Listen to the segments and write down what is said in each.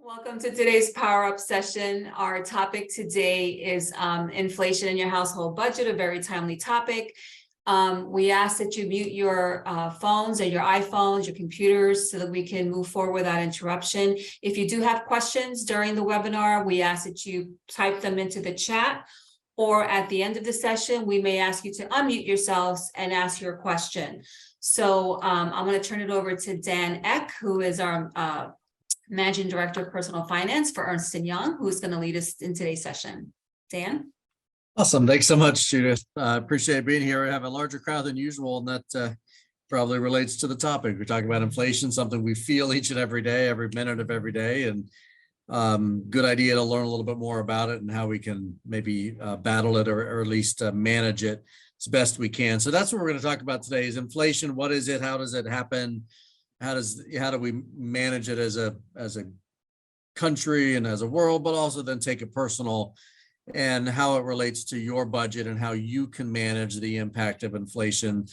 Welcome to today's Power Up session. Our topic today is inflation in your household budget, a very timely topic. We ask that you mute your phones or your iPhones, your computers, so that we can move forward without interruption. If you do have questions during the webinar, we ask that you type them into the chat, or at the end of the session, we may ask you to unmute yourselves and ask your question. So I'm going to turn it over to Dan Eck, who is our Managing Director of Personal Finance for Ernst & Young, who's going to lead us in today's session. Dan? Awesome. Thanks so much, Judith. Appreciate being here. I have a larger crowd than usual, and that probably relates to the topic. We're talking about inflation, something we feel each and every day, every minute of every day, and good idea to learn a little bit more about it and how we can maybe battle it or at least manage it as best we can. So that's what we're going to talk about today is inflation. What is it? How does it happen? How do we manage it as a country and as a world, but also then take it personal, and how it relates to your budget and how you can manage the impact of inflation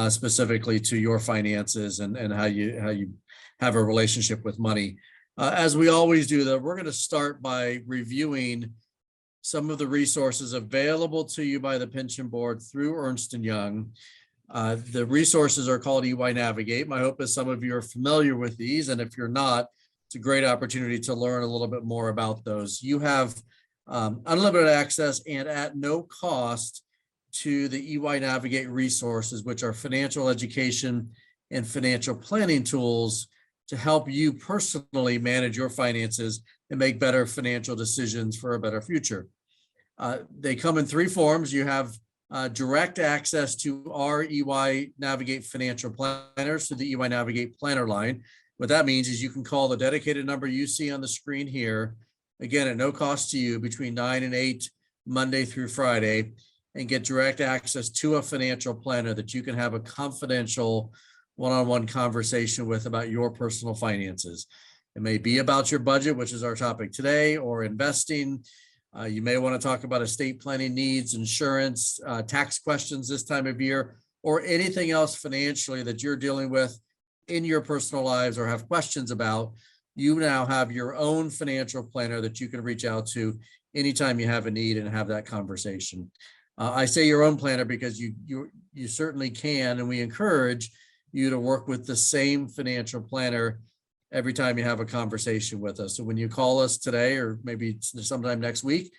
specifically to your finances and how you have a relationship with money. As we always do, though, we're going to start by reviewing some of the resources available to you by the Pension Board through Ernst & Young. The resources are called EY Navigate. My hope is some of you are familiar with these, and if you're not, it's a great opportunity to learn a little bit more about those. You have unlimited access and at no cost to the EY Navigate resources, which are financial education and financial planning tools to help you personally manage your finances and make better financial decisions for a better future. They come in three forms. You have direct access to our EY Navigate financial planners through the EY Navigate planner line. What that means is you can call the dedicated number you see on the screen here, again, at no cost to you, between 9 and 8, Monday through Friday, and get direct access to a financial planner that you can have a confidential one-on-one conversation with about your personal finances. It may be about your budget, which is our topic today, or investing. You may want to talk about estate planning needs, insurance, tax questions this time of year, or anything else financially that you're dealing with in your personal lives or have questions about. You now have your own financial planner that you can reach out to anytime you have a need and have that conversation. I say your own planner because you certainly can, and we encourage you to work with the same financial planner every time you have a conversation with us. So when you call us today, or maybe sometime next week,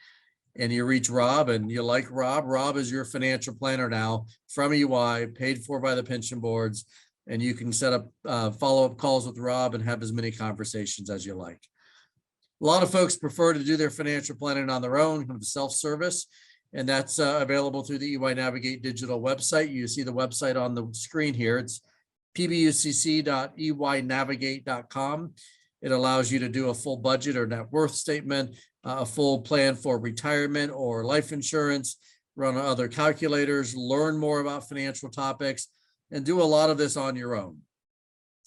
and you reach Rob and you like Rob is your financial planner now from EY, paid for by the pension boards, and you can set up follow-up calls with Rob and have as many conversations as you like. A lot of folks prefer to do their financial planning on their own, kind of self-service, and that's available through the EY Navigate digital website. You see the website on the screen here. It's pbucc.eynavigate.com. It allows you to do a full budget or net worth statement, a full plan for retirement or life insurance, run other calculators, learn more about financial topics, and do a lot of this on your own.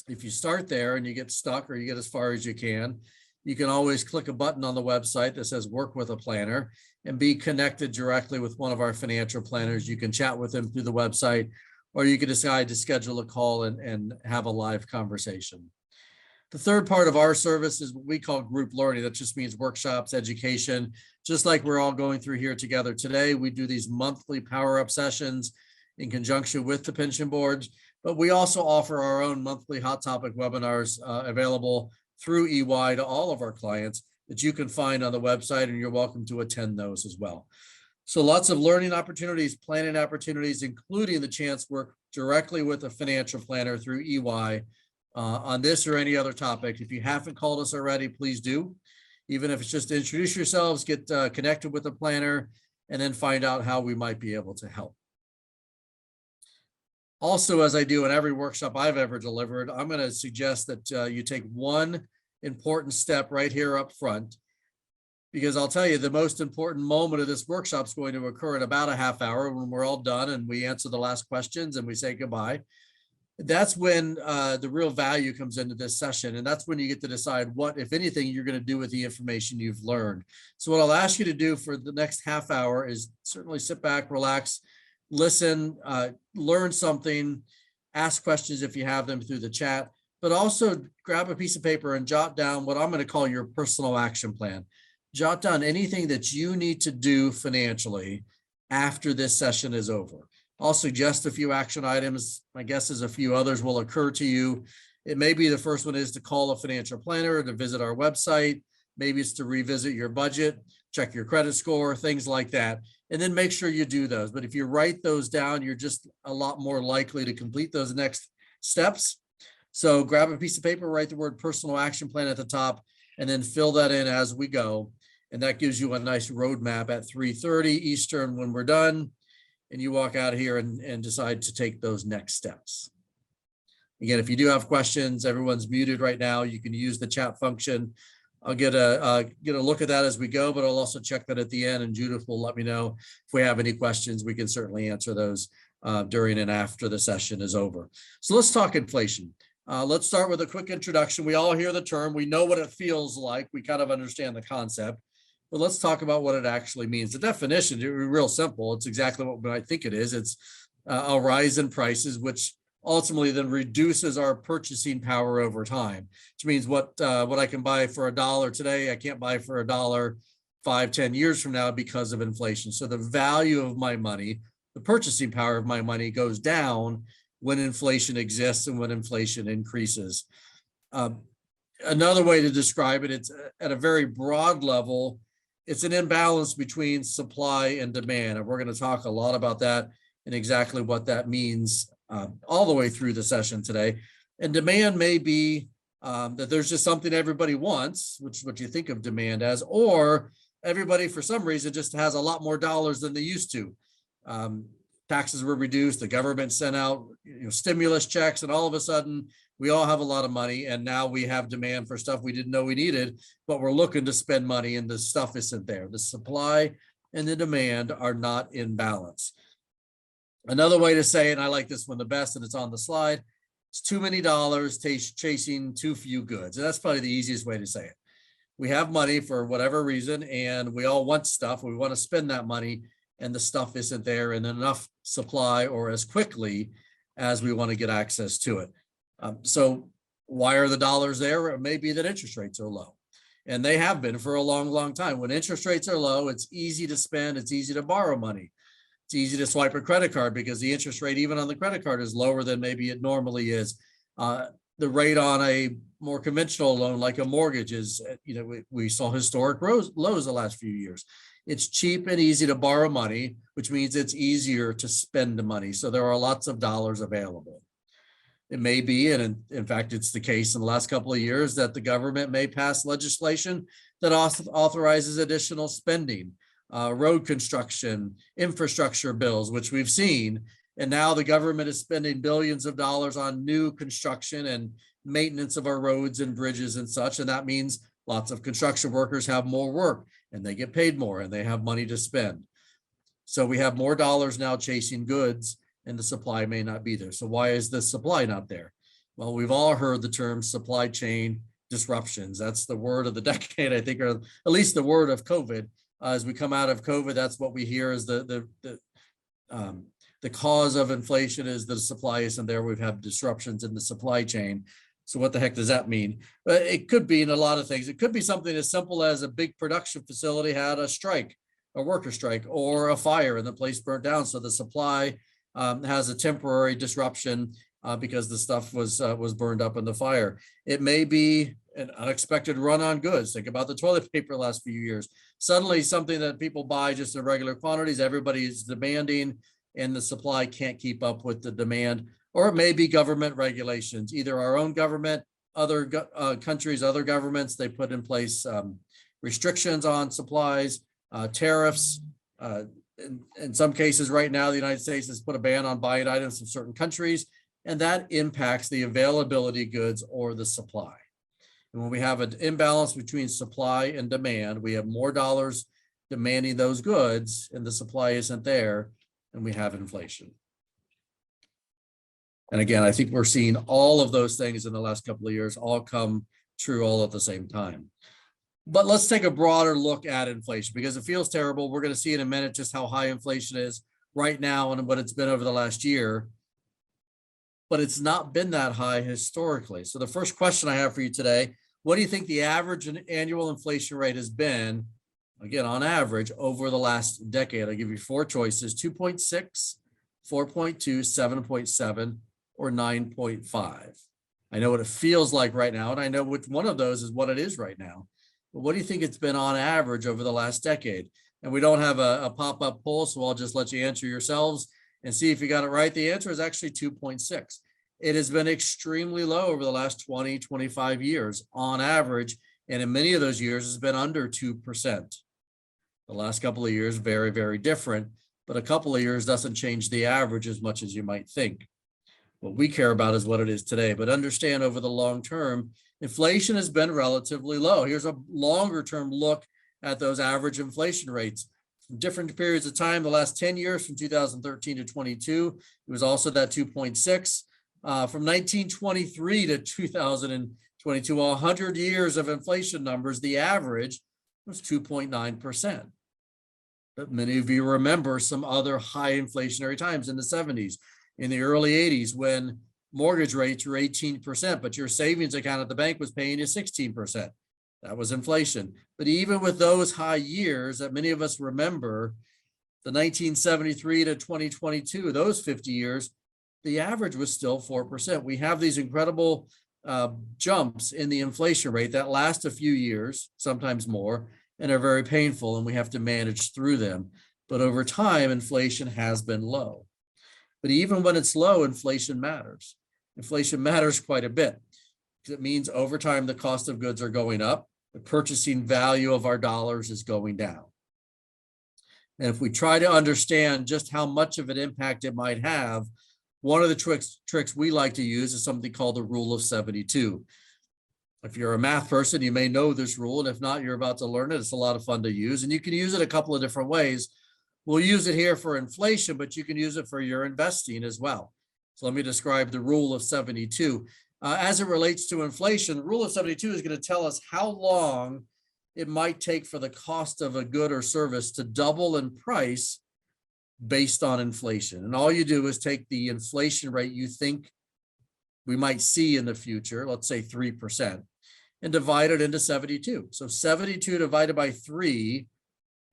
If you start there and you get stuck or you get as far as you can always click a button on the website that says work with a planner and be connected directly with one of our financial planners. You can chat with them through the website, or you can decide to schedule a call and have a live conversation. The third part of our service is what we call group learning. That just means workshops, education. Just like we're all going through here together today, we do these monthly Power Up sessions in conjunction with the pension boards, but we also offer our own monthly hot topic webinars available through EY to all of our clients that you can find on the website, and you're welcome to attend those as well. So lots of learning opportunities, planning opportunities, including the chance to work directly with a financial planner through EY on this or any other topic. If you haven't called us already, please do. Even if it's just to introduce yourselves, get connected with a planner, and then find out how we might be able to help. Also, as I do in every workshop I've ever delivered, I'm going to suggest that you take one important step right here up front, because I'll tell you the most important moment of this workshop is going to occur in about a half hour when we're all done and we answer the last questions and we say goodbye. That's when the real value comes into this session. And that's when you get to decide what, if anything, you're going to do with the information you've learned. So what I'll ask you to do for the next half hour is certainly sit back, relax, listen, learn something, ask questions if you have them through the chat, but also grab a piece of paper and jot down what I'm going to call your personal action plan. Jot down anything that you need to do financially after this session is over. I'll suggest a few action items. My guess is a few others will occur to you. It may be the first one is to call a financial planner, to visit our website. Maybe it's to revisit your budget, check your credit score, things like that. And then make sure you do those. But if you write those down, you're just a lot more likely to complete those next steps. So grab a piece of paper, write the word personal action plan at the top, and then fill that in as we go. And that gives you a nice roadmap at 3:30 Eastern when we're done. And you walk out of here and decide to take those next steps. Again, if you do have questions, everyone's muted right now. You can use the chat function. I'll get a look at that as we go, but I'll also check that at the end, and Judith will let me know if we have any questions. We can certainly answer those during and after the session is over. So let's talk inflation. Let's start with a quick introduction. We all hear the term. We know what it feels like. We kind of understand the concept. But let's talk about what it actually means. The definition is real simple. It's exactly what I think it is. It's a rise in prices, which ultimately then reduces our purchasing power over time, which means what I can buy for $1 today, I can't buy for $1 5-10 years from now because of inflation. So the value of my money, the purchasing power of my money goes down when inflation exists and when inflation increases. Another way to describe it, it's at a very broad level, it's an imbalance between supply and demand. And we're going to talk a lot about that and exactly what that means all the way through the session today. And demand may be that there's just something everybody wants, which is what you think of demand as, or everybody for some reason just has a lot more dollars than they used to. Taxes were reduced, the government sent out stimulus checks, and all of a sudden we all have a lot of money, and now we have demand for stuff we didn't know we needed, but we're looking to spend money and the stuff isn't there. The supply and the demand are not in balance. Another way to say it, and I like this one the best, and it's on the slide, it's too many dollars chasing too few goods. And that's probably the easiest way to say it. We have money for whatever reason, and we all want stuff. We want to spend that money, and the stuff isn't there in enough supply or as quickly as we want to get access to it. So why are the dollars there? It may be that interest rates are low, and they have been for a long, long time. When interest rates are low, it's easy to spend. It's easy to borrow money. It's easy to swipe a credit card because the interest rate, even on the credit card, is lower than maybe it normally is. The rate on a more conventional loan, like a mortgage, is, we saw historic lows the last few years. It's cheap and easy to borrow money, which means it's easier to spend the money. So there are lots of dollars available. It may be, and in fact, it's the case in the last couple of years, that the government may pass legislation that authorizes additional spending, road construction, infrastructure bills, which we've seen. And now the government is spending billions of dollars on new construction and maintenance of our roads and bridges and such. And that means lots of construction workers have more work and they get paid more and they have money to spend. So we have more dollars now chasing goods, and the supply may not be there. So why is the supply not there? Well, we've all heard the term supply chain disruptions. That's the word of the decade, I think, or at least the word of COVID. As we come out of COVID, that's what we hear is the cause of inflation is the supply isn't there. We've had disruptions in the supply chain. So what the heck does that mean? It could be in a lot of things. It could be something as simple as a big production facility had a strike, a worker strike, or a fire and the place burnt down. So the supply has a temporary disruption because the stuff was burned up in the fire. It may be an unexpected run on goods. Think about the toilet paper last few years. Suddenly something that people buy just in regular quantities, everybody is demanding, and the supply can't keep up with the demand. Or it may be government regulations, either our own government, other countries, other governments, they put in place restrictions on supplies, tariffs. In some cases right now, the United States has put a ban on buying items from certain countries, and that impacts the availability of goods or the supply. And when we have an imbalance between supply and demand, we have more dollars demanding those goods and the supply isn't there, and we have inflation. And again, I think we're seeing all of those things in the last couple of years all come true all at the same time. But let's take a broader look at inflation because it feels terrible. We're going to see in a minute just how high inflation is right now and what it's been over the last year. but it's not been that high historically. So the first question I have for you today, what do you think the average annual inflation rate has been, again, on average, over the last decade? I'll give you four choices: 2.6, 4.2, 7.7, or 9.5. I know what it feels like right now, and I know which one of those is what it is right now. But what do you think it's been on average over the last decade? And we don't have a pop-up poll, so I'll just let you answer yourselves and see if you got it right. The answer is actually 2.6. It has been extremely low over the last 20, 25 years on average. And in many of those years, it's been under 2%. The last couple of years, very, very different, but a couple of years doesn't change the average as much as you might think. What we care about is what it is today, but understand over the long term, inflation has been relatively low. Here's a longer term look at those average inflation rates. From different periods of time, the last 10 years from 2013 to 22, it was also that 2.6. From 1923 to 2022, 100 years of inflation numbers, the average was 2.9%. But many of you remember some other high inflationary times in the 70s, in the early 80s, when mortgage rates were 18%, but your savings account at the bank was paying you 16%. That was inflation. But even with those high years that many of us remember, the 1973 to 2022, those 50 years, the average was still 4%. We have these incredible jumps in the inflation rate that last a few years, sometimes more, and are very painful, and we have to manage through them. But over time, inflation has been low. But even when it's low, inflation matters. Inflation matters quite a bit. It means over time, the cost of goods are going up. The purchasing value of our dollars is going down. And if we try to understand just how much of an impact it might have, one of the tricks we like to use is something called the rule of 72. If you're a math person, you may know this rule, and if not, you're about to learn it. It's a lot of fun to use, and you can use it a couple of different ways. We'll use it here for inflation, but you can use it for your investing as well. So let me describe the rule of 72. As it relates to inflation, the rule of 72 is going to tell us how long it might take for the cost of a good or service to double in price based on inflation. And all you do is take the inflation rate you think we might see in the future, let's say 3%, and divide it into 72. So 72 divided by 3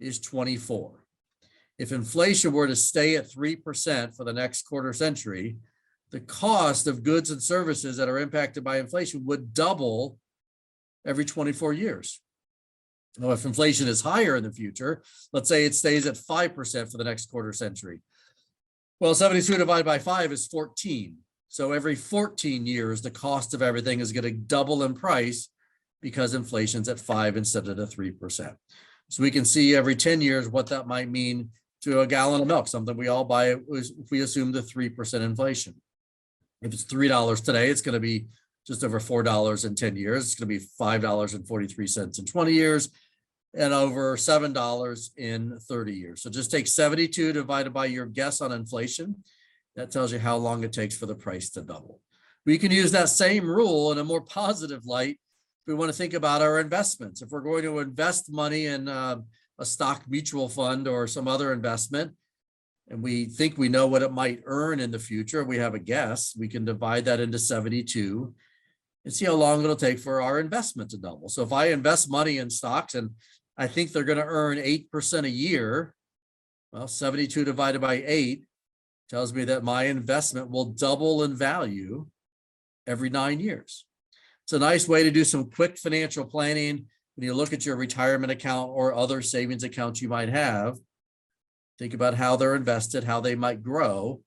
is 24. If inflation were to stay at 3% for the next quarter century, the cost of goods and services that are impacted by inflation would double every 24 years. Now, if inflation is higher in the future, let's say it stays at 5% for the next quarter century. Well, 72 divided by 5 is 14. So every 14 years, the cost of everything is going to double in price because inflation's at 5 instead of the 3%. So we can see every 10 years what that might mean to a gallon of milk, something we all buy if we assume the 3% inflation. If it's $3 today, it's going to be just over $4 in 10 years. It's going to be $5.43 in 20 years and over $7 in 30 years. So just take 72 divided by your guess on inflation. That tells you how long it takes for the price to double. We can use that same rule in a more positive light if we want to think about our investments. If we're going to invest money in a stock mutual fund or some other investment, and we think we know what it might earn in the future, we have a guess, we can divide that into 72 and see how long it'll take for our investment to double. So if I invest money in stocks and I think they're going to earn 8% a year, well, 72 divided by 8 tells me that my investment will double in value every 9 years. It's a nice way to do some quick financial planning when you look at your retirement account or other savings accounts you might have. Think about how they're invested, how they might grow.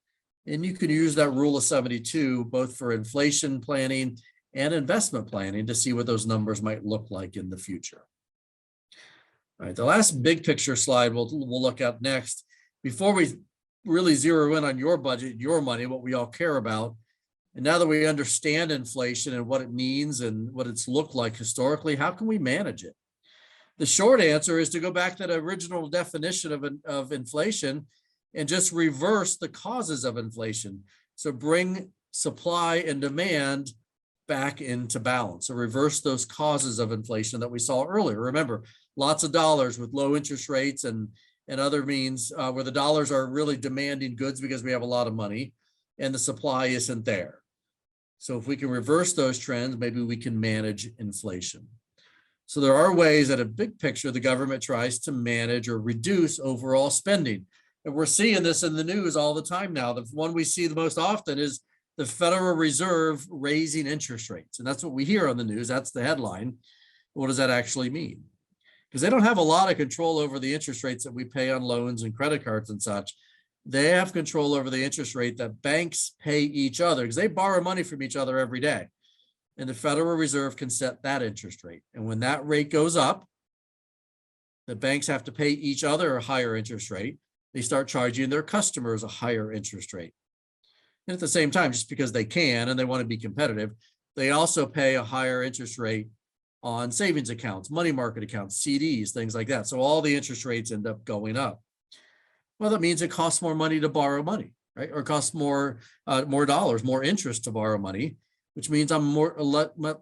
And you can use that rule of 72 both for inflation planning and investment planning to see what those numbers might look like in the future. All right, the last big picture slide we'll look at next. Before we really zero in on your budget, your money, what we all care about, and now that we understand inflation and what it means and what it's looked like historically, how can we manage it? The short answer is to go back to the original definition of inflation and just reverse the causes of inflation. So bring supply and demand back into balance. So reverse those causes of inflation that we saw earlier. Remember, lots of dollars with low interest rates and other means where the dollars are really demanding goods because we have a lot of money. and the supply isn't there. So if we can reverse those trends, maybe we can manage inflation. So there are ways that a big picture, the government tries to manage or reduce overall spending. And we're seeing this in the news all the time now. The one we see the most often is the Federal Reserve raising interest rates. And that's what we hear on the news. That's the headline. What does that actually mean? Because they don't have a lot of control over the interest rates that we pay on loans and credit cards and such. They have control over the interest rate that banks pay each other because they borrow money from each other every day. And the Federal Reserve can set that interest rate. And when that rate goes up, the banks have to pay each other a higher interest rate. They start charging their customers a higher interest rate. And at the same time, just because they can and they want to be competitive, they also pay a higher interest rate on savings accounts, money market accounts, CDs, things like that. So all the interest rates end up going up. Well, that means it costs more money to borrow money, right? Or costs more dollars, more interest to borrow money, which means I'm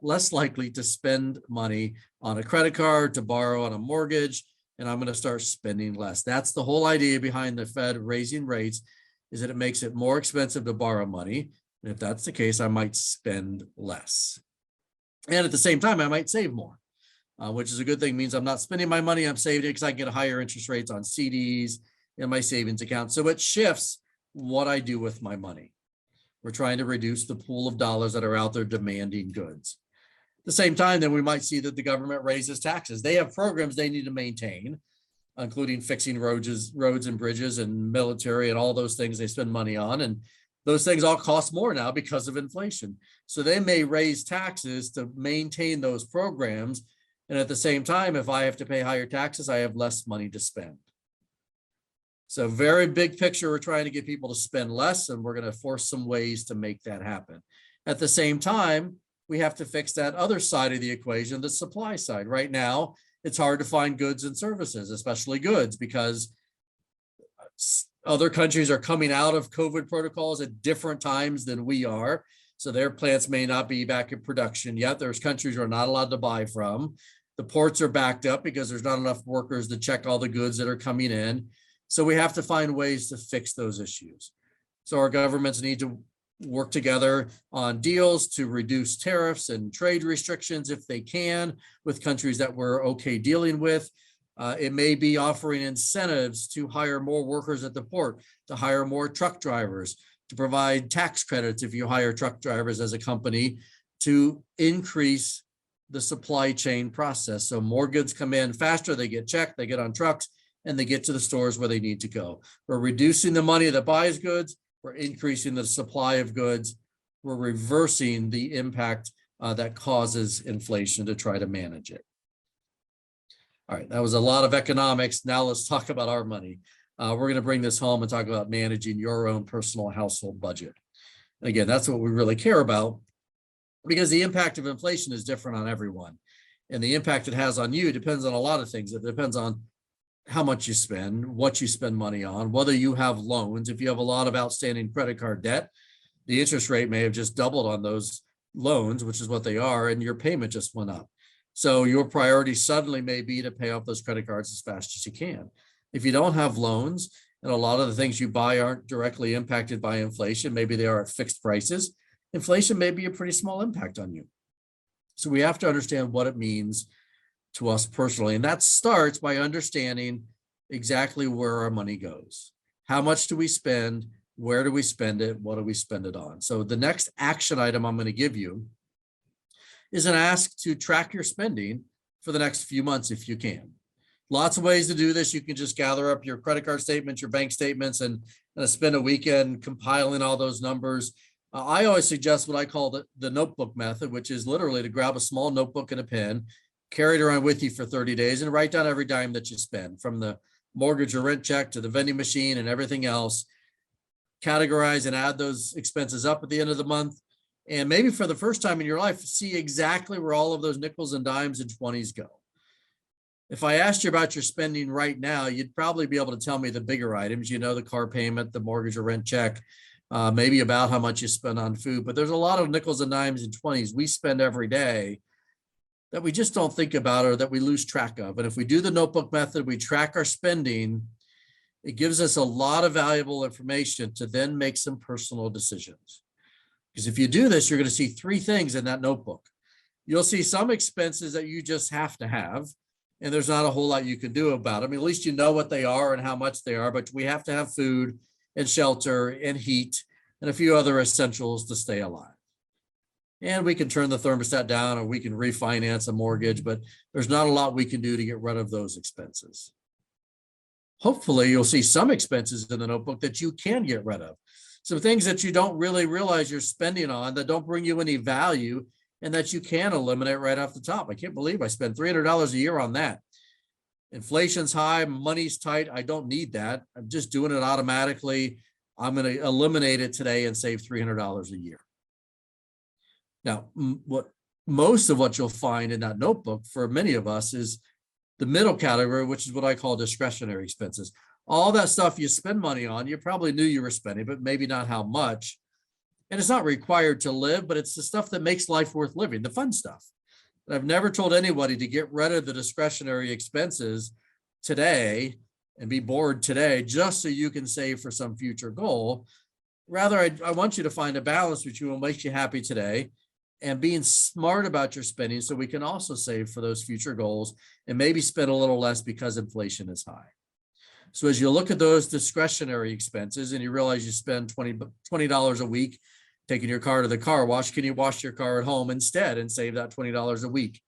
less likely to spend money on a credit card, to borrow on a mortgage, and I'm going to start spending less. That's the whole idea behind the Fed raising rates, is that it makes it more expensive to borrow money. And if that's the case, I might spend less. And at the same time, I might save more, which is a good thing. It means I'm not spending my money, I'm saving it because I can get higher interest rates on CDs in my savings account. So it shifts what I do with my money. We're trying to reduce the pool of dollars that are out there demanding goods. At the same time, then we might see that the government raises taxes. They have programs they need to maintain, including fixing roads and bridges and military and all those things they spend money on. And those things all cost more now because of inflation. So they may raise taxes to maintain those programs. And at the same time, if I have to pay higher taxes, I have less money to spend. So very big picture, we're trying to get people to spend less, and we're going to force some ways to make that happen. At the same time, we have to fix that other side of the equation, the supply side. Right now, it's hard to find goods and services, especially goods, because other countries are coming out of COVID protocols at different times than we are. So their plants may not be back in production yet. There's countries we're not allowed to buy from. The ports are backed up because there's not enough workers to check all the goods that are coming in. So we have to find ways to fix those issues. So our governments need to work together on deals to reduce tariffs and trade restrictions if they can with countries that we're okay dealing with. It may be offering incentives to hire more workers at the port, to hire more truck drivers, to provide tax credits if you hire truck drivers as a company, to increase the supply chain process. So more goods come in faster, they get checked, they get on trucks, and they get to the stores where they need to go. We're reducing the money that buys goods. We're increasing the supply of goods. We're reversing the impact that causes inflation to try to manage it. All right, that was a lot of economics. Now let's talk about our money. We're going to bring this home and talk about managing your own personal household budget. And again, that's what we really care about, because the impact of inflation is different on everyone. And the impact it has on you depends on a lot of things. It depends on how much you spend, what you spend money on, whether you have loans. If you have a lot of outstanding credit card debt, the interest rate may have just doubled on those loans, which is what they are, and your payment just went up. So your priority suddenly may be to pay off those credit cards as fast as you can. If you don't have loans and a lot of the things you buy aren't directly impacted by inflation, maybe they are at fixed prices, inflation may be a pretty small impact on you. So we have to understand what it means to us personally. And that starts by understanding exactly where our money goes. How much do we spend? Where do we spend it? What do we spend it on? So the next action item I'm going to give you is an ask to track your spending for the next few months if you can. Lots of ways to do this. You can just gather up your credit card statements, your bank statements, and spend a weekend compiling all those numbers. I always suggest what I call the notebook method, which is literally to grab a small notebook and a pen, carry it around with you for 30 days and write down every dime that you spend, from the mortgage or rent check to the vending machine and everything else. Categorize and add those expenses up at the end of the month. And maybe for the first time in your life, see exactly where all of those nickels and dimes and 20s go. If I asked you about your spending right now, you'd probably be able to tell me the bigger items, the car payment, the mortgage or rent check, maybe about how much you spend on food. But there's a lot of nickels and dimes and 20s we spend every day that we just don't think about or that we lose track of. And if we do the notebook method, we track our spending, It gives us a lot of valuable information to then make some personal decisions. Because if you do this, you're going to see three things in that notebook. You'll see some expenses that you just have to have, and there's not a whole lot you can do about them. I mean, at least you know what they are and how much they are, but we have to have food and shelter and heat and a few other essentials to stay alive. And we can turn the thermostat down, or we can refinance a mortgage, but there's not a lot we can do to get rid of those expenses. Hopefully, you'll see some expenses in the notebook that you can get rid of. Some things that you don't really realize you're spending on that don't bring you any value and that you can eliminate right off the top. I can't believe I spend $300 a year on that. Inflation's high, money's tight. I don't need that. I'm just doing it automatically. I'm going to eliminate it today and save $300 a year. Now, most of what you'll find in that notebook for many of us is the middle category, which is what I call discretionary expenses. All that stuff you spend money on, you probably knew you were spending, but maybe not how much. And it's not required to live, but it's the stuff that makes life worth living, the fun stuff. And I've never told anybody to get rid of the discretionary expenses today and be bored today just so you can save for some future goal. Rather, I want you to find a balance between what makes you happy today and being smart about your spending so we can also save for those future goals and maybe spend a little less because inflation is high. So as you look at those discretionary expenses and you realize you spend $20 a week taking your car to the car wash, can you wash your car at home instead and save that $20 a week?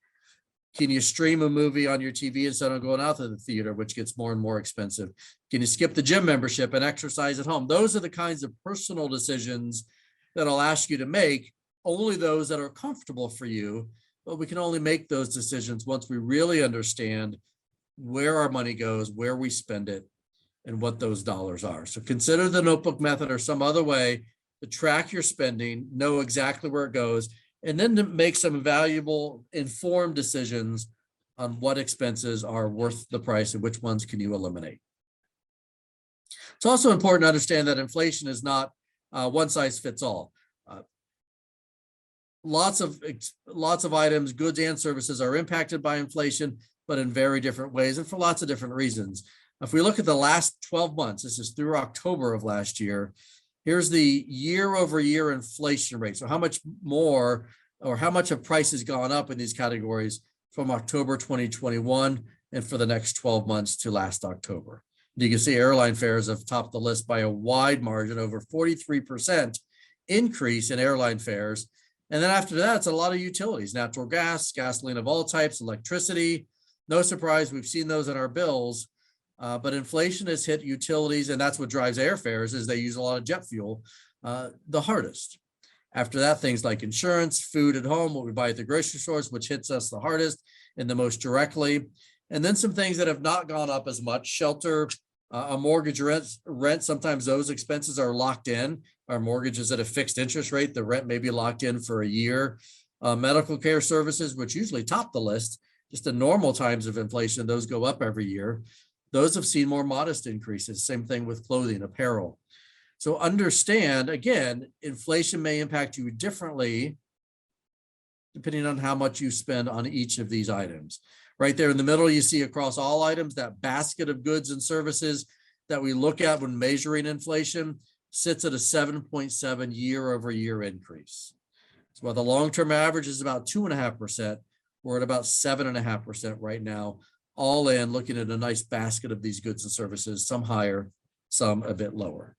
Can you stream a movie on your TV instead of going out to the theater, which gets more and more expensive? Can you skip the gym membership and exercise at home? Those are the kinds of personal decisions that I'll ask you to make, only those that are comfortable for you, but we can only make those decisions once we really understand where our money goes, where we spend it, and what those dollars are. So consider the notebook method or some other way to track your spending, know exactly where it goes, and then to make some valuable, informed decisions on what expenses are worth the price and which ones can you eliminate. It's also important to understand that inflation is not one size fits all. Lots of items, goods and services are impacted by inflation, but in very different ways and for lots of different reasons. If we look at the last 12 months, this is through October of last year, here's the year-over-year inflation rate. So how much more or how much have prices gone up in these categories from October 2021 and for the next 12 months to last October. You can see airline fares have topped the list by a wide margin, over 43% increase in airline fares. And then after that, it's a lot of utilities, natural gas, gasoline of all types, electricity. No surprise, we've seen those in our bills. But inflation has hit utilities, and that's what drives airfares, is they use a lot of jet fuel the hardest. After that, things like insurance, food at home, what we buy at the grocery stores, which hits us the hardest and the most directly. And then some things that have not gone up as much, shelter, a mortgage, rent. Sometimes those expenses are locked in. Our mortgage is at a fixed interest rate. The rent may be locked in for a year. Medical care services, which usually top the list, just in normal times of inflation, those go up every year. Those have seen more modest increases. Same thing with clothing, apparel. So understand, again, inflation may impact you differently depending on how much you spend on each of these items. Right there in the middle, you see across all items, that basket of goods and services that we look at when measuring inflation sits at a 7.7 year-over-year increase. So while the long-term average is about 2.5%, we're at about 7.5% right now, all in, looking at a nice basket of these goods and services, some higher, some a bit lower.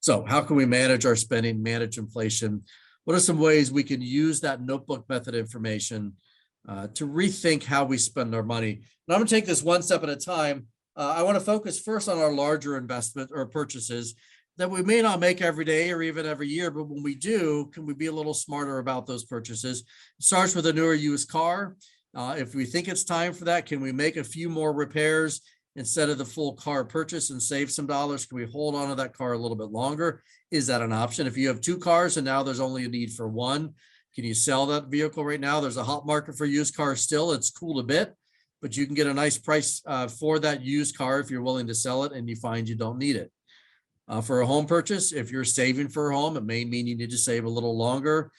So how can we manage our spending, manage inflation? What are some ways we can use that notebook method information to rethink how we spend our money? And I'm going to take this one step at a time. I want to focus first on our larger investment or purchases that we may not make every day or even every year, but when we do, can we be a little smarter about those purchases? It starts with a newer used car. If we think it's time for that, can we make a few more repairs instead of the full car purchase and save some dollars? Can we hold on to that car a little bit longer? Is that an option? If you have two cars and now there's only a need for one, can you sell that vehicle right now? There's a hot market for used cars still. It's cooled a bit, but you can get a nice price for that used car if you're willing to sell it and you find you don't need it. For a home purchase, if you're saving for a home, it may mean you need to save a little longer.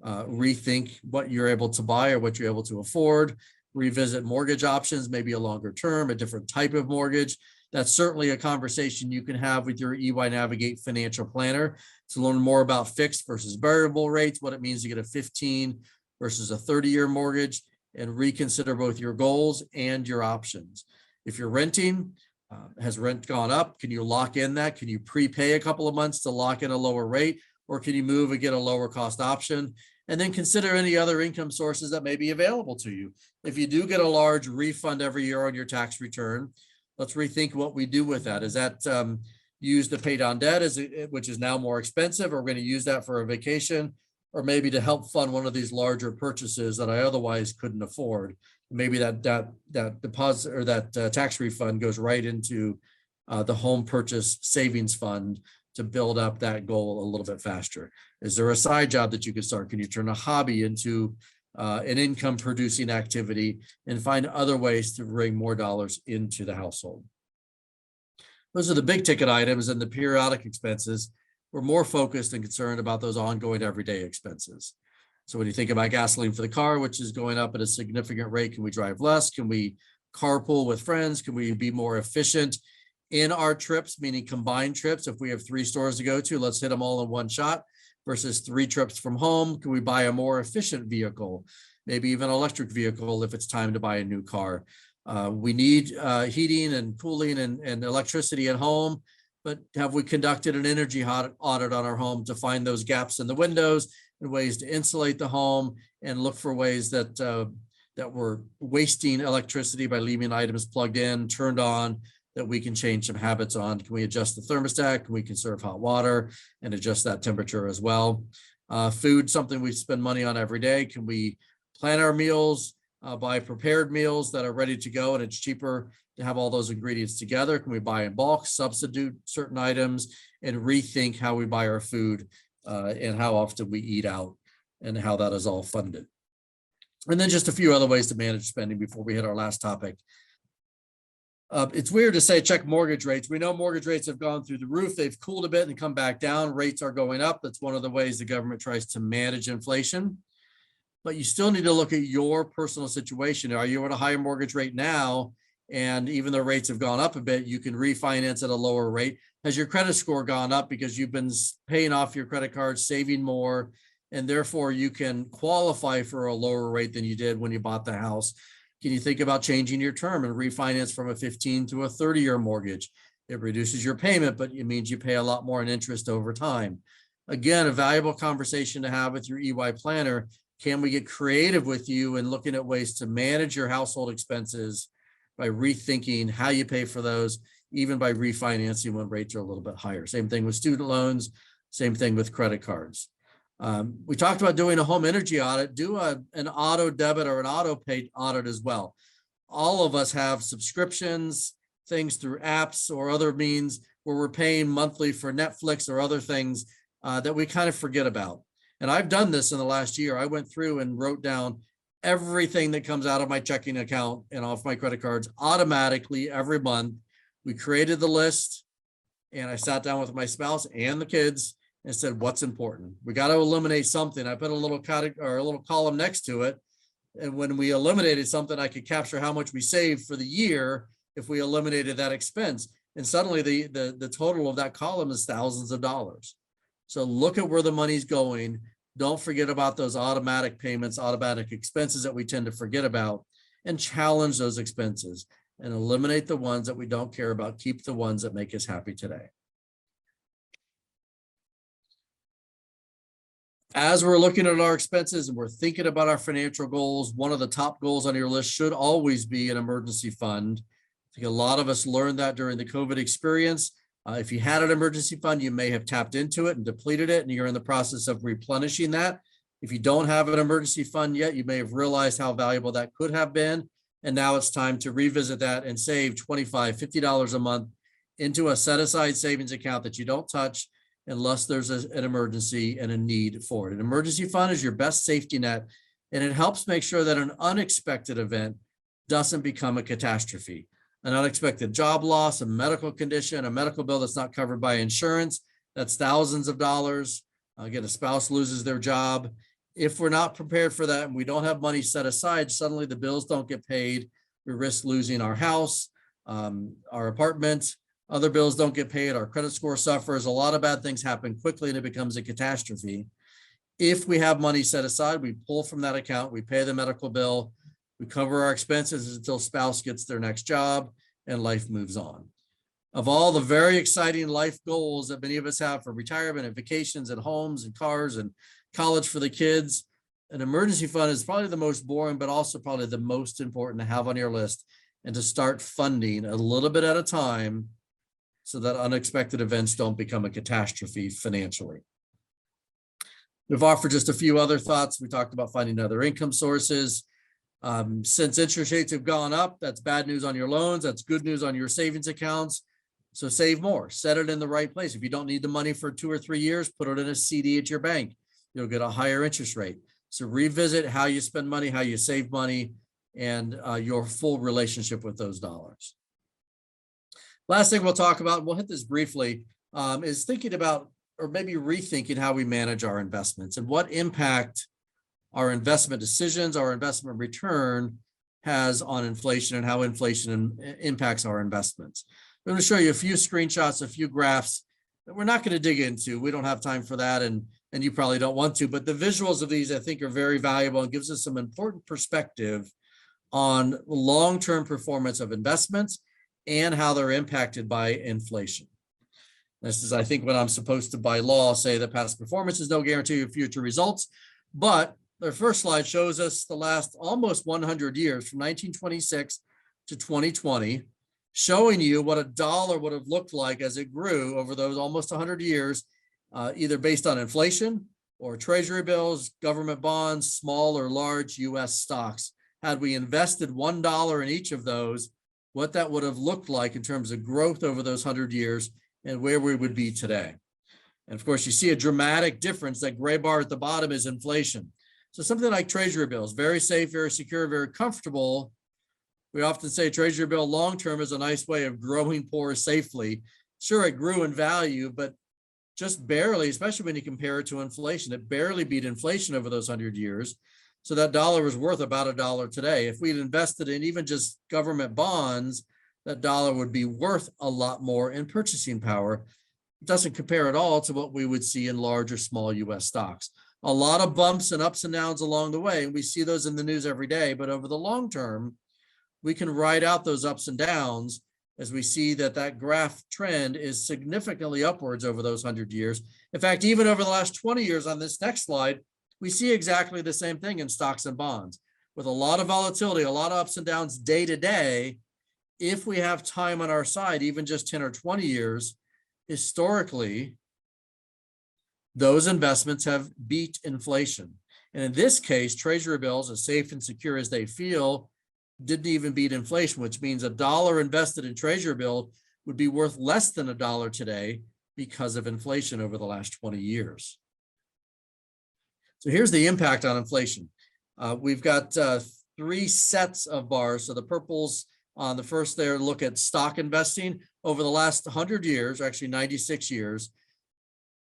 Rethink what you're able to buy or what you're able to afford. revisit mortgage options, maybe a longer term, a different type of mortgage. That's certainly a conversation you can have with your EY Navigate financial planner to learn more about fixed versus variable rates, what it means to get a 15 versus a 30-year mortgage, and reconsider both your goals and your options. If you're renting, has rent gone up? Can you lock in that? Can you prepay a couple of months to lock in a lower rate? Or can you move and get a lower cost option? And then consider any other income sources that may be available to you. If you do get a large refund every year on your tax return, let's rethink what we do with that. Is that used to pay down debt, which is now more expensive, or we're going to use that for a vacation, or maybe to help fund one of these larger purchases that I otherwise couldn't afford? Maybe that deposit or that tax refund goes right into the home purchase savings fund to build up that goal a little bit faster. Is there a side job that you could start? Can you turn a hobby into an income producing activity and find other ways to bring more dollars into the household? Those are the big ticket items, and the periodic expenses. We're more focused and concerned about those ongoing everyday expenses. So when you think about gasoline for the car, which is going up at a significant rate, can we drive less? Can we carpool with friends? Can we be more efficient in our trips, meaning combined trips? If we have 3 stores to go to, let's hit them all in one shot versus 3 trips from home. Can we buy a more efficient vehicle, maybe even an electric vehicle if it's time to buy a new car? We need heating and cooling and electricity at home, but have we conducted an energy audit on our home to find those gaps in the windows and ways to insulate the home and look for ways that that we're wasting electricity by leaving items plugged in, turned on, that we can change some habits on? Can we adjust the thermostat? Can we conserve hot water and adjust that temperature as well? Food, something we spend money on every day. Can we plan our meals, buy prepared meals that are ready to go, and it's cheaper to have all those ingredients together? Can we buy in bulk, substitute certain items, and rethink how we buy our food and how often we eat out and how that is all funded? And then just a few other ways to manage spending before we hit our last topic. It's weird to say check mortgage rates. We know mortgage rates have gone through the roof. They've cooled a bit and come back down. Rates are going up. That's one of the ways the government tries to manage inflation. But you still need to look at your personal situation. Are you at a higher mortgage rate now? And even though rates have gone up a bit, you can refinance at a lower rate. Has your credit score gone up because you've been paying off your credit cards, saving more, and therefore you can qualify for a lower rate than you did when you bought the house? Can you think about changing your term and refinance from a 15 to a 30-year mortgage? It reduces your payment, but it means you pay a lot more in interest over time. Again, a valuable conversation to have with your EY planner. Can we get creative with you and looking at ways to manage your household expenses by rethinking how you pay for those, even by refinancing when rates are a little bit higher? Same thing with student loans, same thing with credit cards. We talked about doing a home energy audit. Do an auto debit or an auto pay audit as well. All of us have subscriptions, things through apps or other means where we're paying monthly for Netflix or other things that we kind of forget about. And I've done this in the last year. I went through and wrote down everything that comes out of my checking account and off my credit cards automatically every month. We created the list, and I sat down with my spouse and the kids and said, what's important? We got to eliminate something. I put a little column next to it. And when we eliminated something, I could capture how much we saved for the year if we eliminated that expense. And suddenly the total of that column is thousands of dollars. So look at where the money's going. Don't forget about those automatic payments, automatic expenses that we tend to forget about, and challenge those expenses and eliminate the ones that we don't care about. Keep the ones that make us happy today. As we're looking at our expenses and we're thinking about our financial goals, one of the top goals on your list should always be an emergency fund. I think a lot of us learned that during the COVID experience. If you had an emergency fund, you may have tapped into it and depleted it, and you're in the process of replenishing that. If you don't have an emergency fund yet, you may have realized how valuable that could have been. And now it's time to revisit that and save $25, $50 a month into a set-aside savings account that you don't touch unless there's an emergency and a need for it. An emergency fund is your best safety net, and it helps make sure that an unexpected event doesn't become a catastrophe. An unexpected job loss, a medical condition, a medical bill that's not covered by insurance, that's thousands of dollars. Again, a spouse loses their job. If we're not prepared for that and we don't have money set aside, suddenly the bills don't get paid. We risk losing our house, our apartment, other bills don't get paid, our credit score suffers. A lot of bad things happen quickly and it becomes a catastrophe. If we have money set aside, we pull from that account, we pay the medical bill, we cover our expenses until spouse gets their next job and life moves on. Of all the very exciting life goals that many of us have for retirement and vacations and homes and cars and college for the kids, an emergency fund is probably the most boring, but also probably the most important to have on your list and to start funding a little bit at a time so that unexpected events don't become a catastrophe financially. We've offered just a few other thoughts. We talked about finding other income sources. Since interest rates have gone up, that's bad news on your loans. That's good news on your savings accounts. So save more, set it in the right place. If you don't need the money for 2 or 3 years, put it in a CD at your bank. You'll get a higher interest rate. So revisit how you spend money, how you save money, and your full relationship with those dollars. Last thing we'll talk about, we'll hit this briefly, is thinking about, or maybe rethinking how we manage our investments and what impact our investment decisions, our investment return has on inflation and how inflation impacts our investments. I'm going to show you a few screenshots, a few graphs that we're not going to dig into. We don't have time for that, and you probably don't want to, but the visuals of these I think are very valuable and gives us some important perspective on long-term performance of investments and how they're impacted by inflation. This is, I think, what I'm supposed to, by law, say that past performance is no guarantee of future results. But the first slide shows us the last almost 100 years, from 1926 to 2020, showing you what a dollar would have looked like as it grew over those almost 100 years, either based on inflation or treasury bills, government bonds, small or large US stocks. Had we invested $1 in each of those, what that would have looked like in terms of growth over those 100 years and where we would be today. And of course, you see a dramatic difference. That gray bar at the bottom is inflation. So something like treasury bills, very safe, very secure, very comfortable. We often say treasury bill long-term is a nice way of growing poor safely. Sure, it grew in value, but just barely, especially when you compare it to inflation. It barely beat inflation over those 100 years. So that dollar is worth about $1 today. If we'd invested in even just government bonds, that dollar would be worth a lot more in purchasing power. It doesn't compare at all to what we would see in large or small US stocks. A lot of bumps and ups and downs along the way, and we see those in the news every day, but over the long term, we can ride out those ups and downs as we see that that graph trend is significantly upwards over those 100 years. In fact, even over the last 20 years on this next slide, we see exactly the same thing in stocks and bonds, with a lot of volatility, a lot of ups and downs day to day. If we have time on our side, even just 10 or 20 years, historically, those investments have beat inflation. And in this case, treasury bills, as safe and secure as they feel, didn't even beat inflation, which means $1 invested in treasury bill would be worth less than $1 today because of inflation over the last 20 years. So here's the impact on inflation. We've got 3 sets of bars. So the purples on the first there look at stock investing over the last 100 years, or actually 96 years.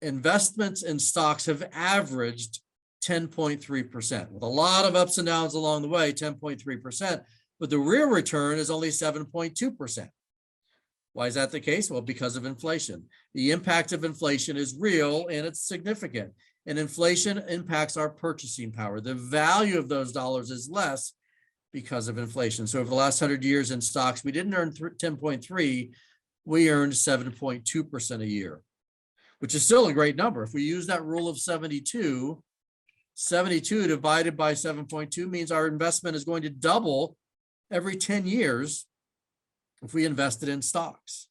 Investments in stocks have averaged 10.3%, with a lot of ups and downs along the way, 10.3%, but the real return is only 7.2%. Why is that the case? Well, because of inflation. The impact of inflation is real and it's significant. And inflation impacts our purchasing power. The value of those dollars is less because of inflation. So over the last 100 years in stocks, we didn't earn 10.3, we earned 7.2% a year, which is still a great number. If we use that rule of 72, 72 divided by 7.2 means our investment is going to double every 10 years if we invested in stocks.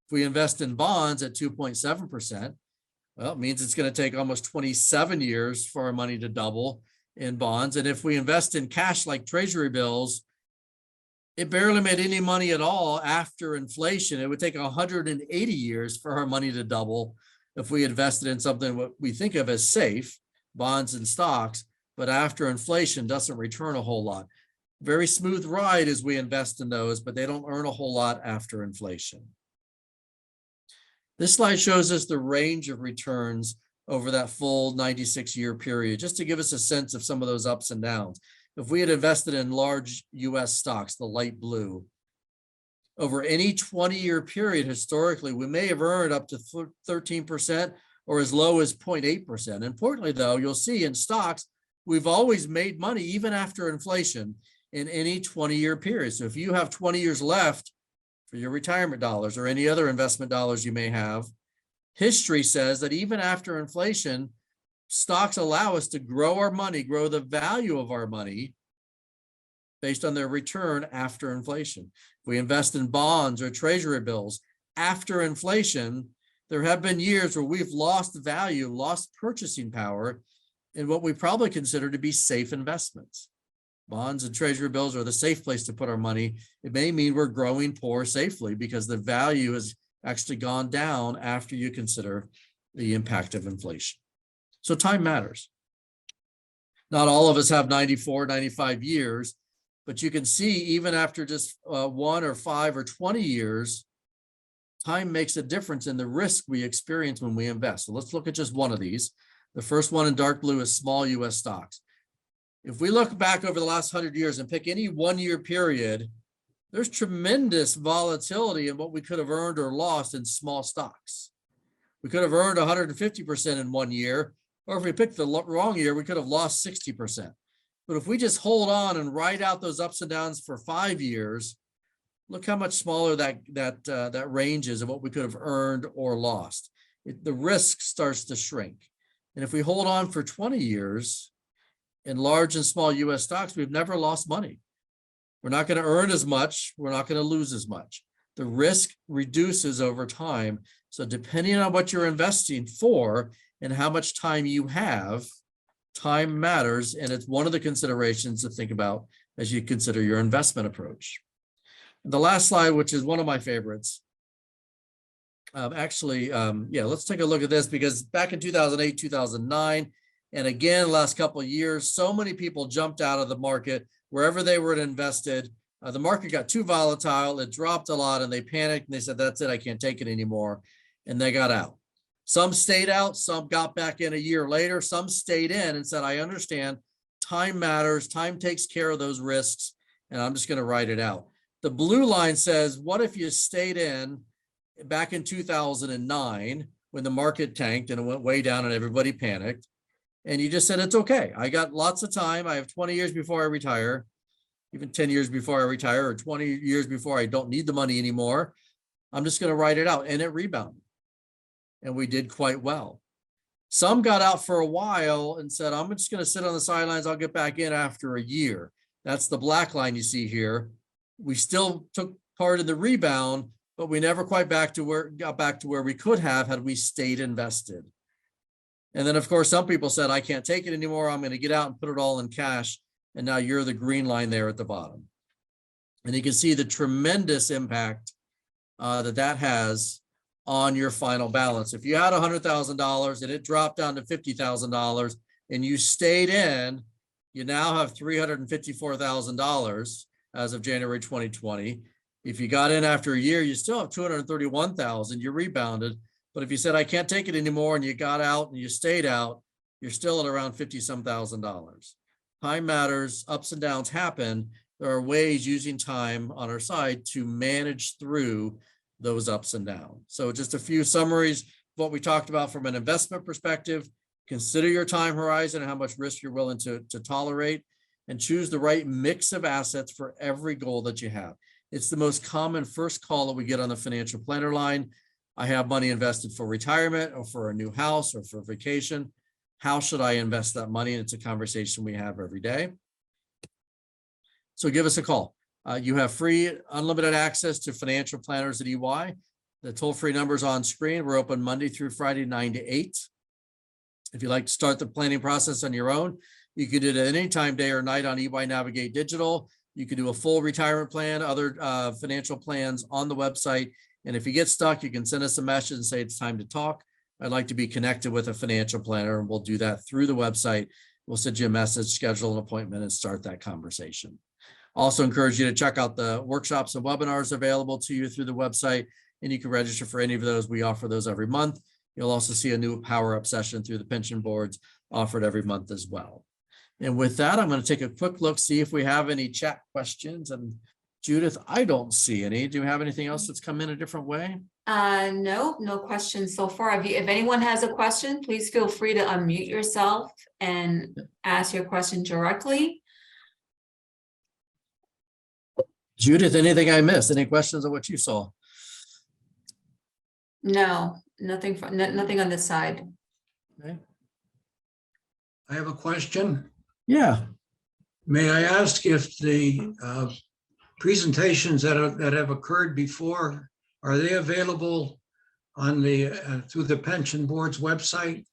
If we invest in bonds at 2.7%, well, it means it's going to take almost 27 years for our money to double in bonds. And if we invest in cash like treasury bills, it barely made any money at all after inflation. It would take 180 years for our money to double if we invested in something what we think of as safe, bonds and stocks, but after inflation doesn't return a whole lot. Very smooth ride as we invest in those, but they don't earn a whole lot after inflation. This slide shows us the range of returns over that full 96-year period, just to give us a sense of some of those ups and downs. If we had invested in large US stocks, the light blue, over any 20-year period, historically, we may have earned up to 13% or as low as 0.8%. Importantly, though, you'll see in stocks, we've always made money even after inflation in any 20-year period. So if you have 20 years left for your retirement dollars or any other investment dollars you may have, history says that even after inflation, stocks allow us to grow our money, grow the value of our money based on their return after inflation. If we invest in bonds or treasury bills after inflation, there have been years where we've lost value, lost purchasing power in what we probably consider to be safe investments. Bonds and treasury bills are the safe place to put our money. It may mean we're growing poor safely because the value has actually gone down after you consider the impact of inflation. So time matters. Not all of us have 94, 95 years, but you can see even after just 1 or 5 or 20 years, time makes a difference in the risk we experience when we invest. So let's look at just one of these. The first one in dark blue is small US stocks. If we look back over the last 100 years and pick any 1-year period, there's tremendous volatility in what we could have earned or lost in small stocks. We could have earned 150% in 1 year, or if we picked the wrong year, we could have lost 60%. But if we just hold on and ride out those ups and downs for 5 years, look how much smaller that range is of what we could have earned or lost. The risk starts to shrink. And if we hold on for 20 years in large and small US stocks, we've never lost money. We're not going to earn as much. We're not going to lose as much. The risk reduces over time. So depending on what you're investing for and how much time you have, time matters. And it's one of the considerations to think about as you consider your investment approach. The last slide, which is one of my favorites. Let's take a look at this because back in 2008, 2009, and again, last couple of years, so many people jumped out of the market wherever they were invested. The market got too volatile. It dropped a lot and they panicked and they said, that's it, I can't take it anymore. And they got out. Some stayed out, some got back in a year later, some stayed in and said, I understand time matters, time takes care of those risks, and I'm just going to write it out. The blue line says, what if you stayed in back in 2009 when the market tanked and it went way down and everybody panicked? And you just said, it's okay. I got lots of time. I have 20 years before I retire, even 10 years before I retire, or 20 years before I don't need the money anymore. I'm just going to write it out. And it rebounded. And we did quite well. Some got out for a while and said, I'm just going to sit on the sidelines. I'll get back in after a year. That's the black line you see here. We still took part in the rebound, but we never quite got back to where we could have had we stayed invested. And then, of course, some people said, I can't take it anymore. I'm going to get out and put it all in cash. And now you're the green line there at the bottom. And you can see the tremendous impact that has on your final balance. If you had $100,000 and it dropped down to $50,000 and you stayed in, you now have $354,000 as of January 2020. If you got in after a year, you still have $231,000. You rebounded. But if you said, I can't take it anymore, and you got out and you stayed out, you're still at around $50-some thousand. Time matters, ups and downs happen. There are ways using time on our side to manage through those ups and downs. So just a few summaries of what we talked about from an investment perspective. Consider your time horizon and how much risk you're willing to tolerate, and choose the right mix of assets for every goal that you have. It's the most common first call that we get on the financial planner line. I have money invested for retirement or for a new house or for vacation. How should I invest that money? And it's a conversation we have every day. So give us a call. You have free, unlimited access to financial planners at EY. The toll-free number is on screen. We're open Monday through Friday, 9 to 8. If you'd like to start the planning process on your own, you can do it at any time, day or night on EY Navigate Digital. You can do a full retirement plan, other financial plans on the website. And if you get stuck, you can send us a message and say it's time to talk. I'd like to be connected with a financial planner, and we'll do that through the website. We'll send you a message, schedule an appointment, and start that conversation. Also encourage you to check out the workshops and webinars available to you through the website, and you can register for any of those. We offer those every month. You'll also see a new power up session through the pension boards offered every month as well. And with that, I'm going to take a quick look, see if we have any chat questions. And Judith, I don't see any. Do you have anything else that's come in a different way? No questions so far. If anyone has a question, please feel free to unmute yourself and ask your question directly. Judith, anything I missed? Any questions on what you saw? No, nothing nothing on this side. Okay. I have a question. Yeah. May I ask if the presentations that have occurred before, are they available on the through the pension board's website?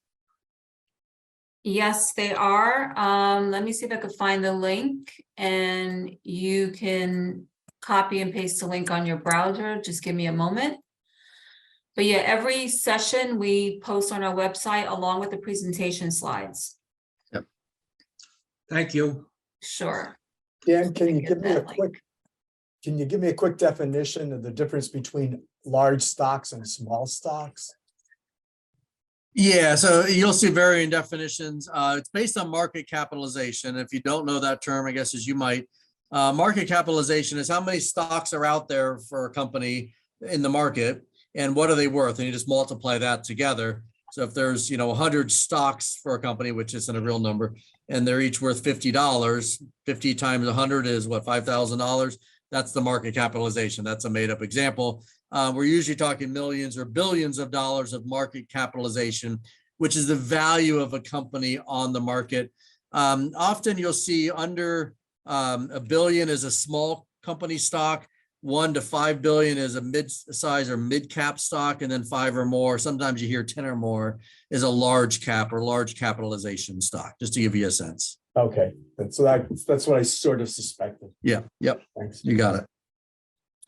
Yes, they are. Let me see if I could find the link, and you can copy and paste the link on your browser. Just give me a moment. But yeah, every session we post on our website along with the presentation slides. Yep. Thank you. Sure. Dan, can you give me a Definitely. quick definition of the difference between large stocks and small stocks? Yeah, so you'll see varying definitions. It's based on market capitalization. If you don't know that term, I guess as you might, market capitalization is how many stocks are out there for a company in the market and what are they worth? And you just multiply that together. So if there's, 100 stocks for a company, which isn't a real number, and they're each worth $50, 50 times 100 is what, $5,000? That's the market capitalization. That's a made up example. We're usually talking millions or billions of dollars of market capitalization, which is the value of a company on the market. Often you'll see under $1 billion is a small company stock, 1 to 5 billion is a mid-size or mid-cap stock, and then 5 or more, sometimes you hear 10 or more, is a large cap or large capitalization stock, just to give you a sense. Okay, so that's what I sort of suspected. Yeah, yep, Thanks. you got it.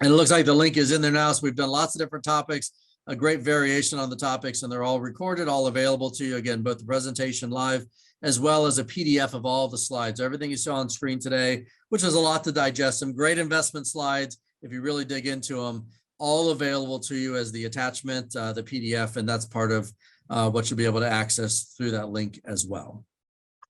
And it looks like the link is in there now. So we've done lots of different topics, a great variation on the topics, and they're all recorded, all available to you. Again, both the presentation live as well as a PDF of all the slides. Everything you saw on screen today, which is a lot to digest, some great investment slides, if you really dig into them, all available to you as the attachment, the PDF, and that's part of what you'll be able to access through that link as well.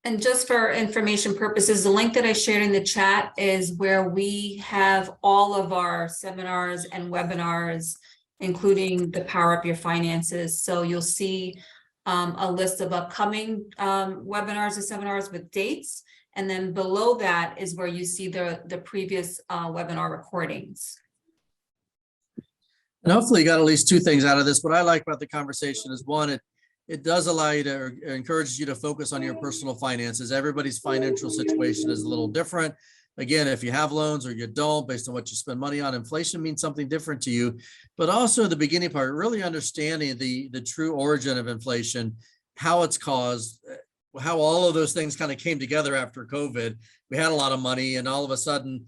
And just for information purposes, the link that I shared in the chat is where we have all of our seminars and webinars, including the Power Up Your Finances. So you'll see a list of upcoming webinars and seminars with dates. And then below that is where you see the previous webinar recordings. And hopefully you got at least 2 things out of this. What I like about the conversation is, one, it does allow you to, or encourages you to focus on your personal finances. Everybody's financial situation is a little different. Again, if you have loans or you don't, based on what you spend money on, inflation means something different to you. But also the beginning part, really understanding the true origin of inflation, how it's caused, how all of those things kind of came together after COVID. We had a lot of money and all of a sudden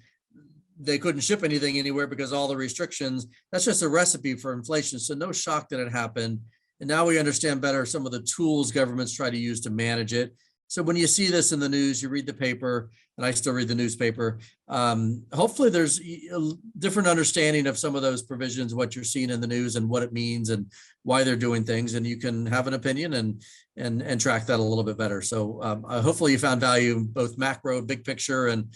they couldn't ship anything anywhere because all the restrictions. That's just a recipe for inflation. So no shock that it happened. And now we understand better some of the tools governments try to use to manage it. So when you see this in the news, you read the paper, and I still read the newspaper. Hopefully there's a different understanding of some of those provisions, what you're seeing in the news and what it means and why they're doing things. And you can have an opinion and track that a little bit better. So hopefully you found value in both macro, big picture, and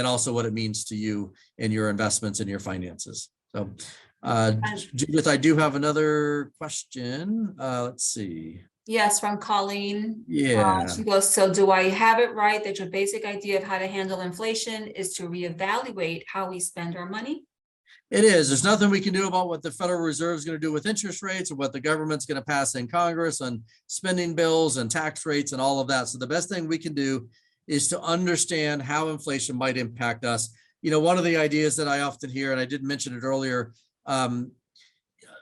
also what it means to you in your investments and your finances. So Judith, I do have another question. Let's see. Yes, from Colleen. Yeah. She goes, so do I have it right that your basic idea of how to handle inflation is to reevaluate how we spend our money? It is. There's nothing we can do about what the Federal Reserve is going to do with interest rates or what the government's going to pass in Congress on spending bills and tax rates and all of that. So the best thing we can do is to understand how inflation might impact us. One of the ideas that I often hear, and I did mention it earlier,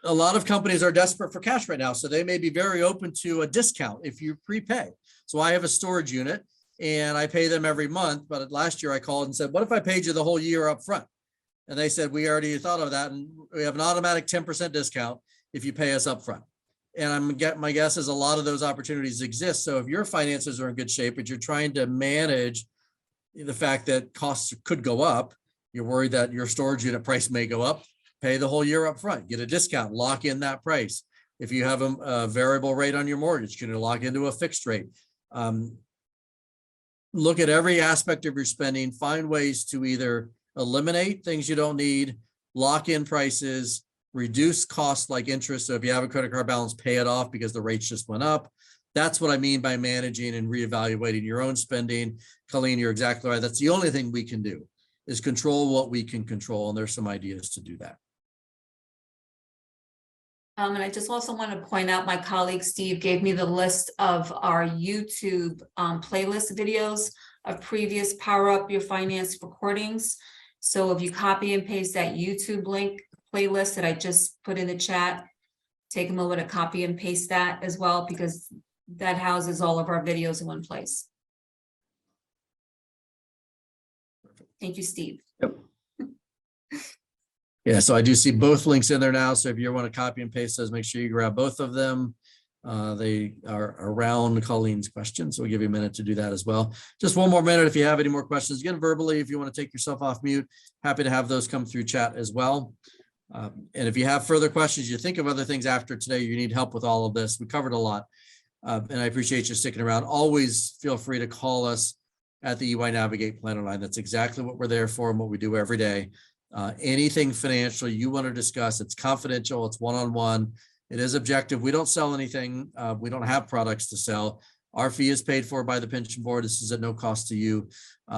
a lot of companies are desperate for cash right now. So they may be very open to a discount if you prepay. So I have a storage unit and I pay them every month. But last year I called and said, what if I paid you the whole year up front? And they said, we already thought of that. And we have an automatic 10% discount if you pay us up front. And my guess is a lot of those opportunities exist. So if your finances are in good shape, but you're trying to manage the fact that costs could go up, you're worried that your storage unit price may go up, pay the whole year up front, get a discount, lock in that price. If you have a variable rate on your mortgage, can you lock into a fixed rate? Look at every aspect of your spending, find ways to either eliminate things you don't need, lock in prices, reduce costs like interest. So if you have a credit card balance, pay it off because the rates just went up. That's what I mean by managing and reevaluating your own spending. Colleen, you're exactly right. That's the only thing we can do, is control what we can control. And there's some ideas to do that. And I just also want to point out, my colleague Steve gave me the list of our YouTube playlist videos of previous Power Up Your Finance recordings. So if you copy and paste that YouTube link playlist that I just put in the chat, take a moment to copy and paste that as well, because that houses all of our videos in one place. Thank you, Steve. Yeah, so I do see both links in there now. So if you want to copy and paste those, make sure you grab both of them. They are around Colleen's questions, so we'll give you a minute to do that as well. Just one more minute if you have any more questions. Again, verbally, if you want to take yourself off mute, happy to have those come through chat as well. And if you have further questions, you think of other things after today, you need help with all of this. We covered a lot. And I appreciate you sticking around. Always feel free to call us at the EY Navigate Planner line. That's exactly what we're there for and what we do every day. Anything financial you want to discuss, it's confidential, it's one-on-one, it is objective. We don't sell anything. We don't have products to sell. Our fee is paid for by the pension board. This is at no cost to you.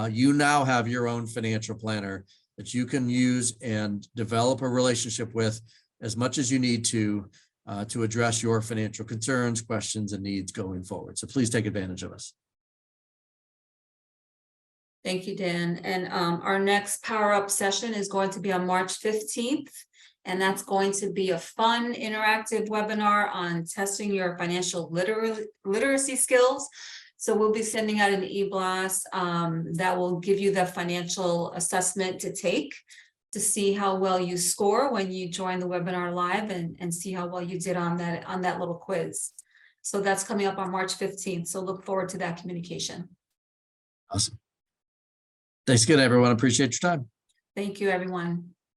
You now have your own financial planner that you can use and develop a relationship with as much as you need to address your financial concerns, questions, and needs going forward. So please take advantage of us. Thank you, Dan. And our next Power Up session is going to be on March 15th. And that's going to be a fun, interactive webinar on testing your financial literacy skills. So we'll be sending out an e-blast that will give you the financial assessment to take to see how well you score when you join the webinar live, and see how well you did on that little quiz. So that's coming up on March 15th. So look forward to that communication. Awesome. Thanks again, everyone. Appreciate your time. Thank you, everyone.